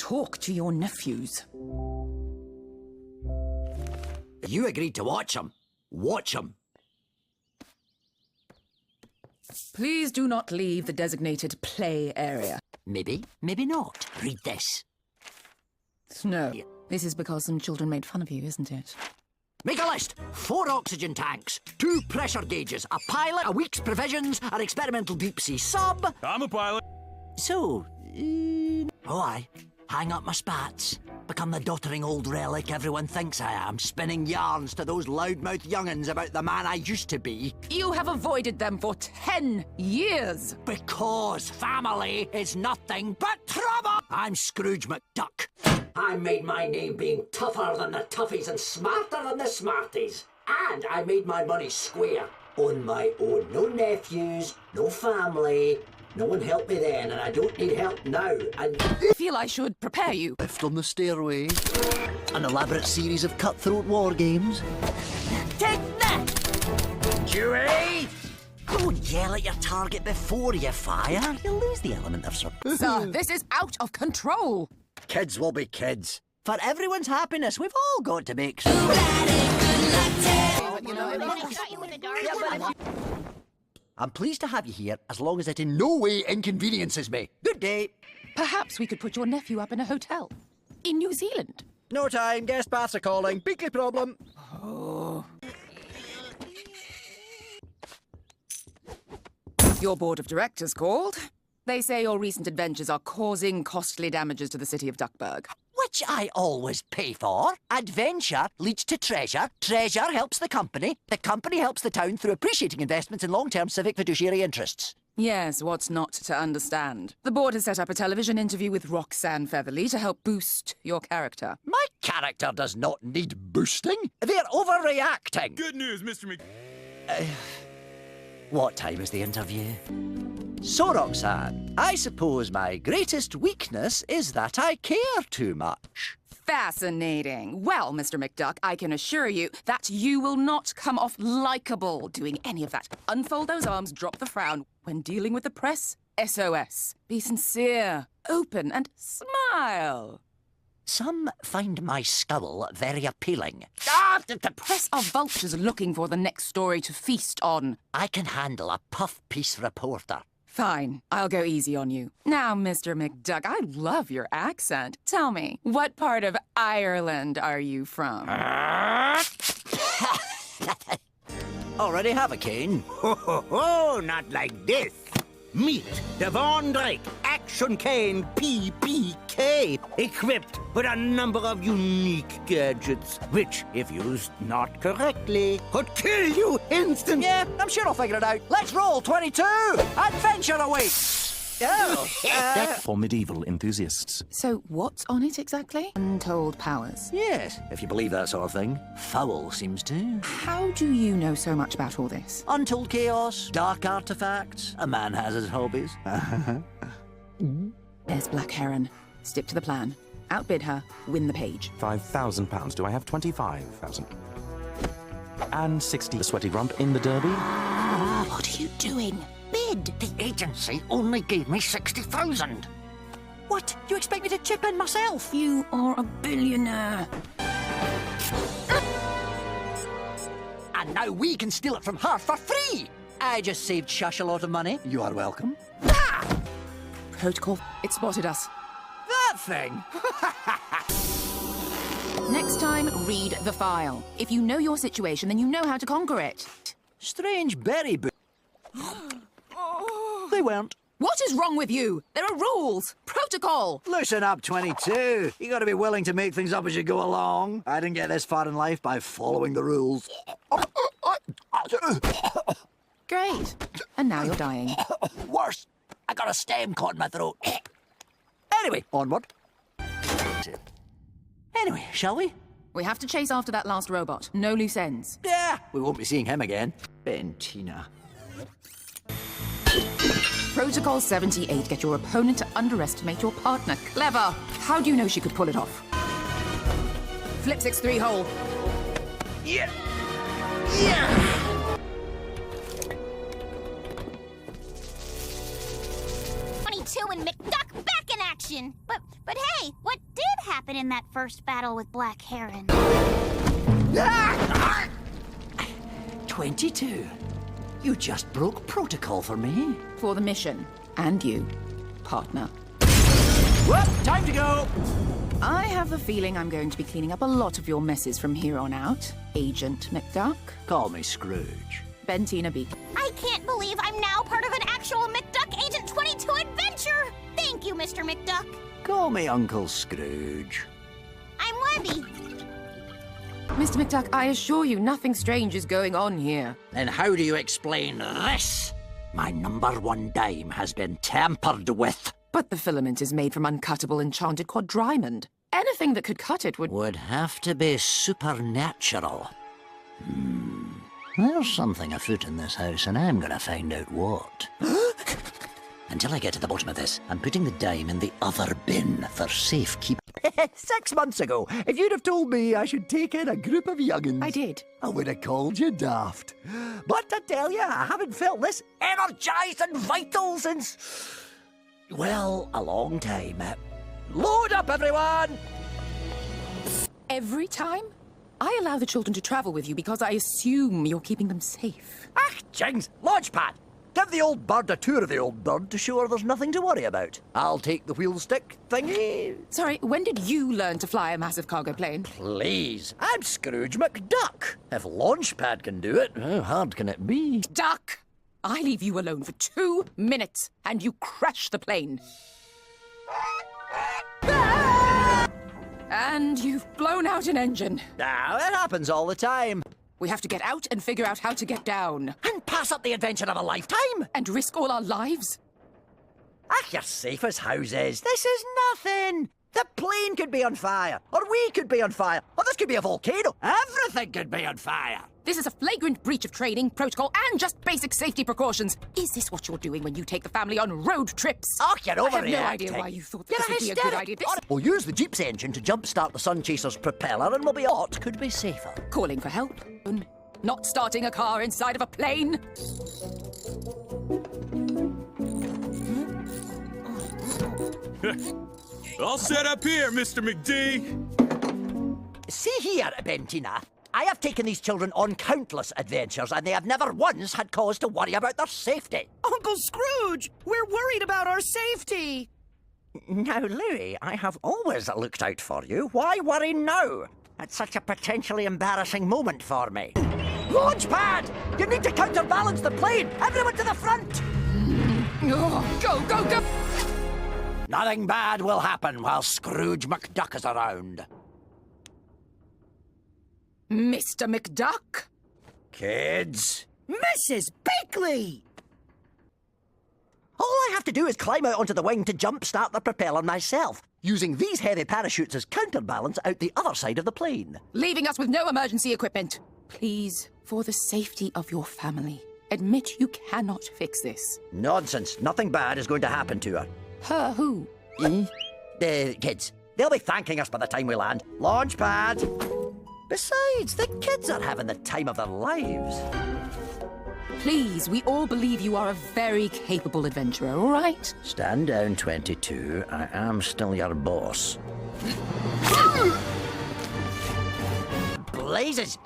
talk to your nephews. You agreed to watch them. Watch them. Please do not leave the designated play area. Maybe, maybe not. Read this. No. This is because some children made fun of you, isn't it? Make a list. 4 oxygen tanks, 2 pressure gauges, a pilot, a week's provisions, an experimental deep-sea sub. I'm a pilot. So, oh aye, hang up my spats. Become the doddering old relic everyone thinks I am, spinning yarns to those loudmouth young'uns about the man I used to be. You have avoided them for 10 years. Because family is nothing but trouble. I'm Scrooge McDuck. I made my name being tougher than the toughies and smarter than the smarties. And I made my money square. On my own. No nephews, no family. No one helped me then, and I don't need help now. I feel I should prepare you. Lift on the stairway. An elaborate series of cutthroat war games. Take that! Dewey! Don't yell at your target before you fire. You'll lose the element of surprise. Sir, this is out of control. Kids will be kids. For everyone's happiness, we've all got to make sure. I'm pleased to have you here, as long as it in no way inconveniences me. Good day. Perhaps we could put your nephew up in a hotel. In New Zealand. No time. Guest baths are calling. Beakley problem. Oh. Your board of directors called. They say your recent adventures are causing costly damages to the city of Duckburg. Which I always pay for. Adventure leads to treasure. Treasure helps the company helps the town through appreciating investments in long-term civic fiduciary interests. Yes, what's not to understand? The board has set up a television interview with Roxanne Featherly to help boost your character. My character does not need boosting. They're overreacting. Good news, Mr. Mc... What time is the interview? So, Roxanne, I suppose my greatest weakness is that I care too much. Fascinating. Well, Mr. McDuck, I can assure you that you will not come off likeable doing any of that. Unfold those arms, drop the frown. When dealing with the press, SOS. Be sincere, open, and smile. Some find my scowl very appealing. The press are vultures looking for the next story to feast on. I can handle a puff-piece reporter. Fine, I'll go easy on you. Now, Mr. McDuck, I love your accent. Tell me, what part of Ireland are you from? Already have a cane. Ho, ho, ho, not like this. Meet the Von Drake Action Cane PPK, equipped with a number of unique gadgets, which, if used not correctly, could kill you instantly. Yeah, I'm sure I'll figure it out. Let's roll 22! Adventure awaits! Oh, For medieval enthusiasts. So what's on it exactly? Untold powers. yes, if you believe that sort of thing. Foul seems to. How do you know so much about all this? Untold chaos, dark artifacts. A man has his hobbies. There's Black Heron. Stick to the plan. Outbid her, win the page. £5,000. Do I have 25,000? And 60. The sweaty rump in the derby. What are you doing? Bid! The agency only gave me 60,000. What? You expect me to chip in myself? You are a billionaire. And now we can steal it from her for free. I just saved Shush a lot of money. You are welcome. Protocol, it spotted us. That thing? Next time, read the file. If you know your situation, then you know how to conquer it. Strange berry boo. They weren't. What is wrong with you? There are rules. Protocol. Loosen up, 22. You gotta be willing to make things up as you go along. I didn't get this far in life by following the rules. Great. And now you're dying. Worse, I got a stem caught in my throat. Anyway, onward. Anyway, shall we? We have to chase after that last robot. No loose ends. Yeah, we won't be seeing him again. Bentina. Protocol 78. Get your opponent to underestimate your partner. Clever. How do you know she could pull it off? Flip 6-3 hole. Yeah. Yeah. 22 and McDuck back in action! action. But hey, what did happen in that first battle with Black Heron? 22. You just broke protocol for me. For the mission. And you, partner. Whoop, time to go. I have a feeling I'm going to be cleaning up a lot of your messes from here on out, Agent McDuck. Call me Scrooge. Bentina Beakley. I can't believe I'm now part of an actual McDuck Agent 22 adventure! Thank you, Mr. McDuck. Call me Uncle Scrooge. I'm Webby. Mr. McDuck, I assure you nothing strange is going on here. Then how do you explain this? My #1 dime has been tampered with. But the filament is made from uncuttable enchanted quadrimond. Anything that could cut it Would have to be supernatural. There's something afoot in this house, and I'm gonna find out what. Until I get to the bottom of this, I'm putting the dime in the other bin for safekeeping. 6 months ago, if you'd have told me I should take in a group of young'uns, I did. I would have called you daft. But I tell you, I haven't felt this energised and vital since, well, a long time. Load up, everyone! Every time? I allow the children to travel with you because I assume you're keeping them safe. Ah, jings! Launchpad! Give the old bird a tour of the old bird to show her there's nothing to worry about. I'll take the wheel stick thingy. Sorry, when did you learn to fly a massive cargo plane? Please, I'm Scrooge McDuck. If Launchpad can do it, how hard can it be? Duck! I leave you alone for 2 minutes and you crash the plane. And you've blown out an engine. Now, it happens all the time. We have to get out and figure out how to get down. And pass up the adventure of a lifetime. And risk all our lives? Ah, you're safe as houses. This is nothing. The plane could be on fire, or we could be on fire, or this could be a volcano. Everything could be on fire. This is a flagrant breach of training, protocol, and just basic safety precautions. Is this what you're doing when you take the family on road trips? Oh, you're overreacting. I have no idea why you thought this would be a good idea. We'll use the Jeep's engine to jumpstart the Sun Chaser's propeller, and we'll be what could be safer. Calling for help. Not starting a car inside of a plane. All set up here, Mr. McD. See here, Bentina. I have taken these children on countless adventures, and they have never once had cause to worry about their safety. Uncle Scrooge, we're worried about our safety. Now, Louis, I have always looked out for you. Why worry now? It's such a potentially embarrassing moment for me. Launchpad! You need to counterbalance the plane! Everyone to the front! Oh, go, go, go! Nothing bad will happen while Scrooge McDuck is around. Mr. McDuck? Kids, Mrs. Beakley! all I have to do is climb out onto the wing to jumpstart the propeller myself, using these heavy parachutes as counterbalance out the other side of the plane. Leaving us with no emergency equipment. Please, for the safety of your family, admit you cannot fix this. Nonsense. Nothing bad is going to happen to her. Her who? The kids. They'll be thanking us by the time we land. Launchpad! Besides, the kids are having the time of their lives. Please, we all believe you are a very capable adventurer, all right? Stand down, 22. I am still your boss. Blazes!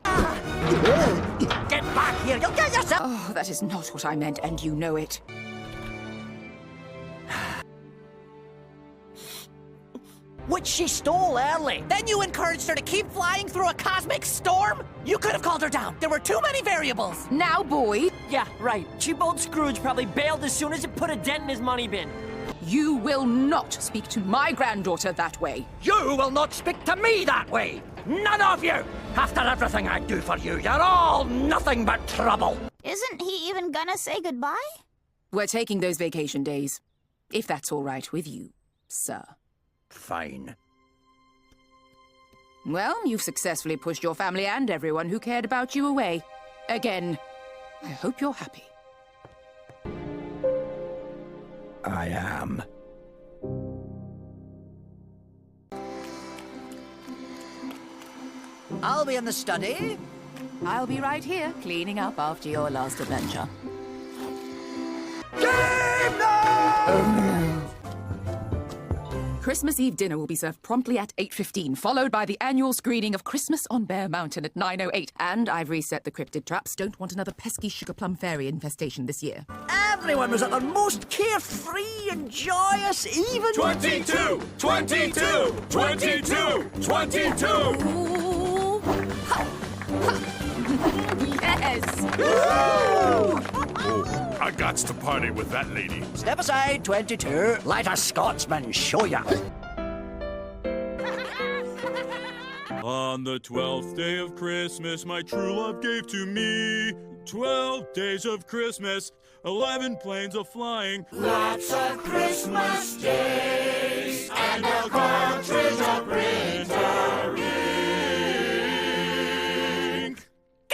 Get back here! You'll get yourself... Oh, that is not what I meant, and you know it. Which she stole early. Then you encouraged her to keep flying through a cosmic storm? You could have called her down. There were too many variables. Now, boy, Yeah, right. Cheap old Scrooge probably bailed as soon as it put a dent in his money bin. you will not speak to my granddaughter that way. You will not speak to me that way! None of you! After everything I do for you, you're all nothing but trouble! Isn't he even gonna say goodbye? We're taking those vacation days, if that's all right with you, sir. Fine. Well, you've successfully pushed your family and everyone who cared about you away. Again, I hope you're happy. I am. I'll be in the study. I'll be right here, cleaning up after your last adventure. Game night! Christmas Eve dinner will be served promptly at 8:15, followed by the annual screening of Christmas on Bear Mountain at 9:08. And I've reset the cryptid traps. Don't want another pesky sugar plum fairy infestation this year. Everyone was at their most carefree and joyous, even... 22! 22! 22! 22! Ooh. Ha. Ha. Yes! Oh, I gots to party with that lady. Step aside, 22. Let a Scotsman show ya. On the 12th day of Christmas, my true love gave to me 12 days of Christmas, 11 planes of flying. Lots of Christmas days and a cartridge of printer.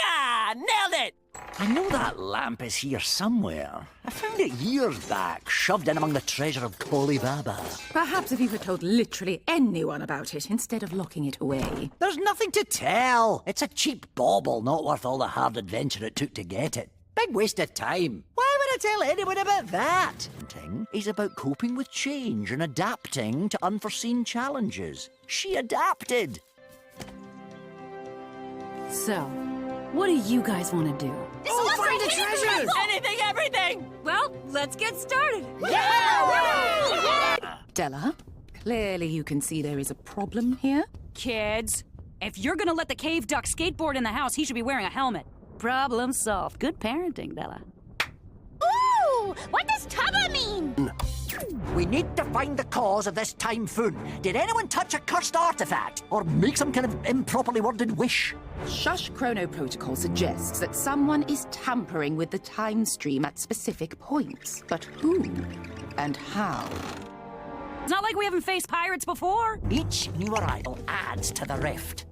Ah, nailed it! I know that lamp is here somewhere. I found it years back, shoved in among the treasure of Koli Baba. Perhaps if you had told literally anyone about it instead of locking it away. There's nothing to tell. It's a cheap bauble, not worth all the hard adventure it took to get it. Big waste of time. Why would I tell anyone about that? Parenting is about coping with change and adapting to unforeseen challenges. She adapted. So, what do you guys want to do? Find the treasure! Anything, everything! Well, let's get started. Della, clearly you can see there is a problem here. Kids, if you're gonna let the cave duck skateboard in the house, he should be wearing a helmet. Problem solved. Good parenting, Della. Ooh! What does Tubba mean? We need to find the cause of this typhoon. Did anyone touch a cursed artifact? Or make some kind of improperly worded wish? Shush Chrono Protocol suggests that someone is tampering with the time stream at specific points. But who and how? It's not like we haven't faced pirates before. Each new arrival adds to the rift.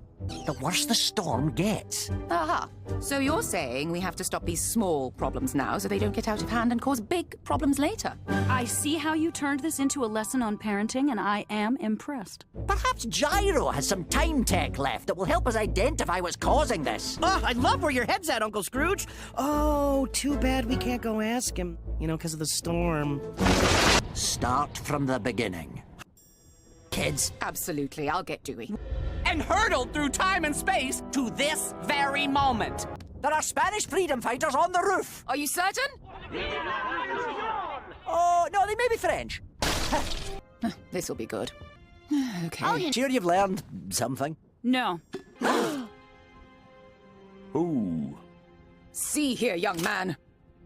The worse the storm gets. Aha. So you're saying we have to stop these small problems now so they don't get out of hand and cause big problems later? I see how you turned this into a lesson on parenting, and I am impressed. Perhaps Gyro has some time tech left that will help us identify what's causing this. Oh, I love where your head's at, Uncle Scrooge. Oh, too bad we can't go ask him. You know, because of the storm. Start from the beginning. Kids. Absolutely, I'll get doing. And hurtled through time and space to this very moment. There are Spanish freedom fighters on the roof. Are you certain? Oh, no, they may be French. This'll be good. Okay. Oh, sure you've learned something. No. Ooh. See here, young man.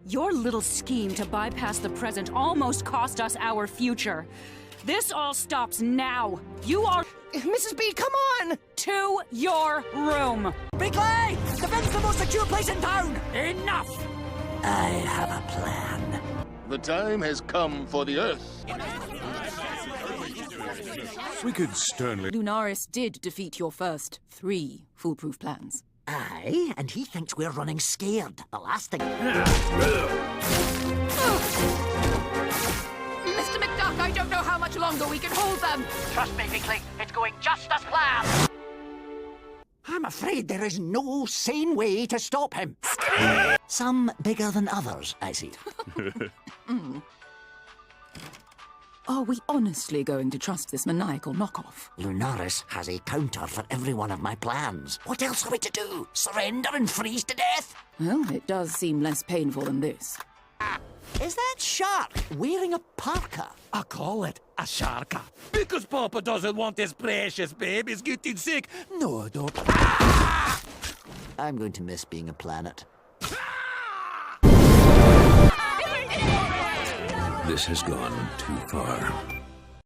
Your little scheme to bypass the present almost cost us our future. This all stops now. You are... Mrs. B, come on! To your room. Beakley! The Ben's the most secure place in town! Enough! I have a plan. The time has come for the Earth. We could sternly... Lunaris did defeat your first 3 foolproof plans. Aye, and he thinks we're running scared. The last thing... Mr. McDuck, I don't know how much longer we can hold them. Trust me, Beakley, it's going just as planned. I'm afraid there is no sane way to stop him. Some bigger than others, I see. Are we honestly going to trust this maniacal knockoff? Lunaris has a counter for every one of my plans. What else are we to do? Surrender and freeze to death? Well, it does seem less painful than this. Is that shark wearing a parka? I call it a sharka. Because Papa doesn't want his precious babies getting sick. No, I don't. Ah! I'm going to miss being a planet. This has gone too far.